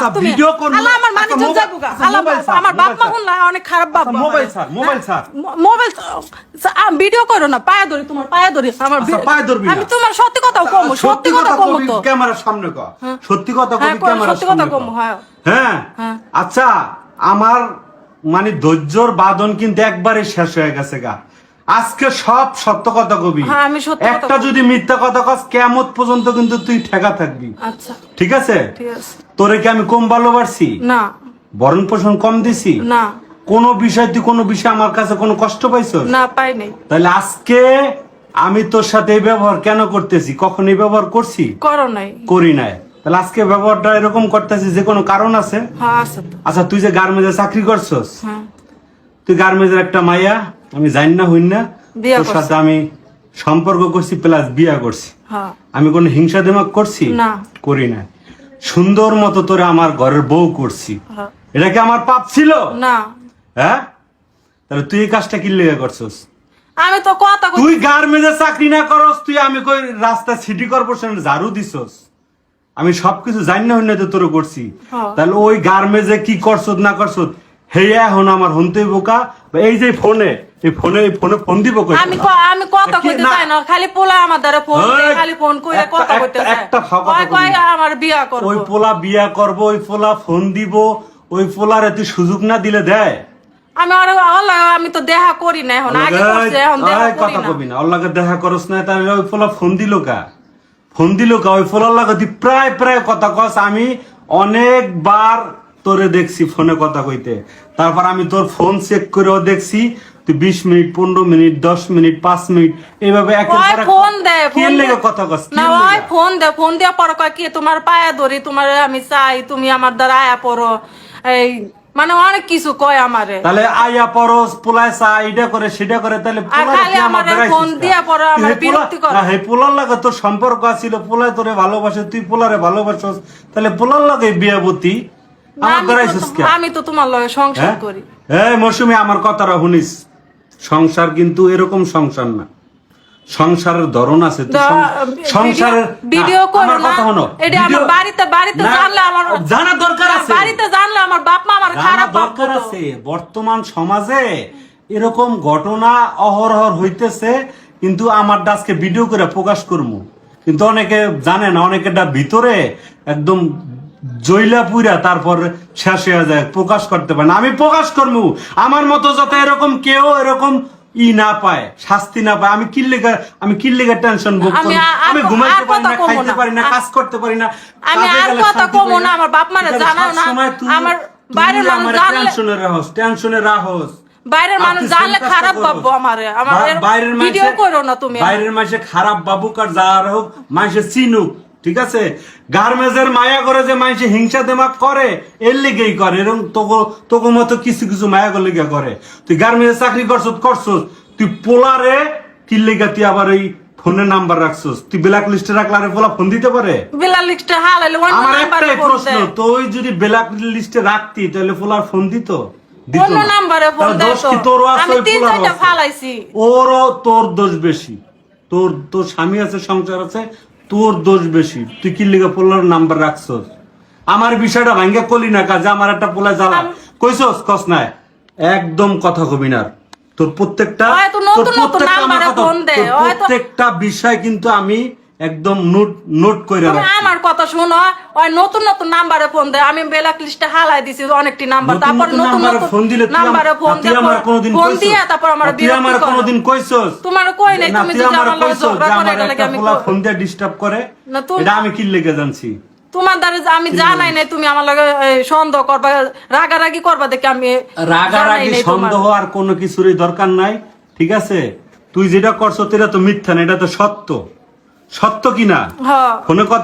না তুমি ভিডিও করব আল্লাহ আমার মানে চল যাবো গা আল্লাহ আমার বাপ মা হুনলা অনেক খারাপ বাপ মোবাইল স্যার মোবাইল ভিডিও করো না পায়ে ধরি তোমার পায়ে ধরি আমার পায়ে ধরবি আমি তোমার সত্যি কথা কম সত্যি কথা কম তো ক্যামেরার সামনে কও সত্যি কথা কবি ক্যামেরার সত্যি কথা কম হ্যাঁ আচ্ছা আমার মানে ধৈর্যর বাঁধন কিন্তু একবারে শেষ হয়ে গেছে গা আজকে সব সত্য কথা কবি একটা যদি মিথ্যা কথা কস কিয়ামত পর্যন্ত কিন্তু তুই ঠেকা থাকবি আচ্ছা ঠিক আছে তোরে কি আমি কম ভালোবাসি না ভরণ পোষণ কম দিছি না কোনো বিষয় তুই কোনো বিষয় আমার কাছে কোনো কষ্ট পাইছস না পাই নাই তাহলে আজকে আমি তোর সাথে এই ব্যবহার কেন করতেছি কখন এই ব্যবহার করছি করো নাই করি নাই তাহলে আজকে ব্যবহারটা এরকম করতেছি যে কোনো কারণ আছে হ্যাঁ আছে তো আচ্ছা তুই যে গার্মেন্টসে চাকরি করছস হ্যাঁ তুই গার্মেন্টসের একটা মাইয়া আমি জানি না হইন না তোর সাথে আমি সম্পর্ক করছি প্লাস বিয়া করছি হ্যাঁ আমি কোনো হিংসা দিমাগ করছি না করি না সুন্দর মতো তোরে আমার ঘরের বউ করছি এটা কি আমার পাপ ছিল না হ্যাঁ তাহলে তুই এই কাজটা কি লেগে করছস আমি তো কথা তুই গার্মেন্টসে চাকরি না করস তুই আমি কই রাস্তা সিটি কর্পোরেশনে ঝাড়ু দিছস আমি সবকিছু জানি না হইন না তো তোর করছি তাহলে ওই গার্মেন্টসে কি করছস না করছস হেয়া এখন আমার হনতেই বোকা এই যে ফোনে ফোন দিব কই আমি কথা কইতে চাই না খালি পোলা আমার দ্বারা ফোন খালি ফোন কইরা কথা কইতে চাই একটা কথা কই আমার বিয়া করব ওই পোলা বিয়া করব ওই পোলা ফোন দিব ওই পোলারে তুই সুযোগ না দিলে দেয় আমি আর আল্লাহ আমি তো দেখা করি না এখন আগে করছে এখন দেখা করি কথা না কবি না আল্লাহকে দেখা করস না তাহলে ওই পোলা ফোন দিল কা ওই পোলার লাগি প্রায় কথা কস আমি অনেকবার তোরে দেখছি ফোনে কথা কইতে তারপর আমি তোর ফোন চেক করেও দেখছি তুই 20 মিনিট 15 মিনিট 10 মিনিট 5 মিনিট এইভাবে ফোন দে ফোন লেগে কথা কস না ওই ফোন দেয়া পর কয় কি তোমার পায়ে ধরি তোমার আমি চাই তুমি আমার দ্বারা আয়া পড়ো এই মানে অনেক কিছু কয় আমারে তাহলে আয়া পরস পোলায় চা এটা করে সেটা করে তাহলে খালি আমার ফোন দিয়া পড়ো আমার বিরক্তি করে হে পোলার লাগে তোর সম্পর্ক আছিল পোলায় তোরে ভালোবাসে তুই পোলারে ভালোবাসস তাহলে পোলার লাগে বিয়াবতী আমি তো তোমার লগে সংসার করি এই মৌসুমী আমার কথাটা শুনিস সংসার কিন্তু এরকম সংসার না সংসারের ধরন আছে সংসারের ভিডিও করো না এটা আমার বাড়িতে জানলে আমার জানা দরকার আছে বাড়িতে জানলে আমার বাপ মা আমার খারাপ দরকার আছে বর্তমান সমাজে এরকম ঘটনা অহরহ হইতেছে কিন্তু আমার আজকে ভিডিও করে প্রকাশ করবো কিন্তু অনেকে জানে না অনেকেটা ভিতরে একদম জইলা পুরা তারপর শেষ হয়ে যায় প্রকাশ করতে পারে না আমি প্রকাশ করবো আমার মতো যাতে এরকম কেউ এরকম না পায় শাস্তি না পায় আমি কিল্লিগা টেনশন ভোগ করি আমি ঘুমাইতে পারি না খাইতে পারি না কাজ করতে পারি না আমি আর কথা কম না আমার বাপ মারে জানাও না আমার বাইরের মানুষ জানলে টেনশনে রাখস বাইরের মানুষ জানলে খারাপ ভাববো আমারে আমার ভিডিও করো না তুমি বাইরের মানুষে খারাপ ভাবুক আর যার হোক মানুষে চিনুক ঠিক আছে গার্মেন্টসের মায়া করে যে মানুষে হিংসা দেমাক করে এর লেগেই করে এরকম তোকে মতো কিছু কিছু মায়া করে লেগে করে তুই গার্মেন্টসে চাকরি করছস তুই পোলারে কি লেগে তুই আবার এই ফোনের নাম্বার রাখছস তুই ব্ল্যাক লিস্টে রাখলে পোলা ফোন দিতে পারে ব্ল্যাক লিস্টে হালাইলে আমার একটাই প্রশ্ন তুই যদি ব্ল্যাক লিস্টে রাখতি তাহলে পোলার ফোন দিত অন্য নম্বরে ফোন দিত আমি 3-4টা ফালাইছি ওরও তোর দোষ বেশি তোর স্বামী আছে সংসার আছে তোর দোষ বেশি তুই কি লিগে পোলার নাম্বার রাখছস আমার বিষয়টা ভাঙ্গা কলি না কাজে আমার একটা পোলা জ্বালা কইছস কস না একদম কথা কবি না তোর প্রত্যেকটা বিষয় কিন্তু আমি একদম নোট করে রাখছি আমার কথা শুনো ওই নতুন নাম্বারে ফোন দে আমি ব্ল্যাক লিস্টে হালাই দিছি অনেকটি নাম্বার তারপর নতুন ফোন দিলে নাম্বারে ফোন দে ফোন দিয়া তারপর আমার বিরক্তি আমার কোনদিন কইছস তোমার কই নাই তুমি যে আমার লগে ঝগড়া করে লাগে আমি ফোন দিয়ে ডিস্টার্ব করে এটা আমি কি লেগে জানছি তোমার দ্বারা আমি জানাই নাই তুমি আমার লগে সন্দেহ করবা রাগারাগি করবা দেখে আমি রাগারাগি সন্দেহ আর কোনো কিছুরই দরকার নাই ঠিক আছে তুই যেটা করছস এটা তো মিথ্যা না এটা তো সত্য কিনা ফোনে কথা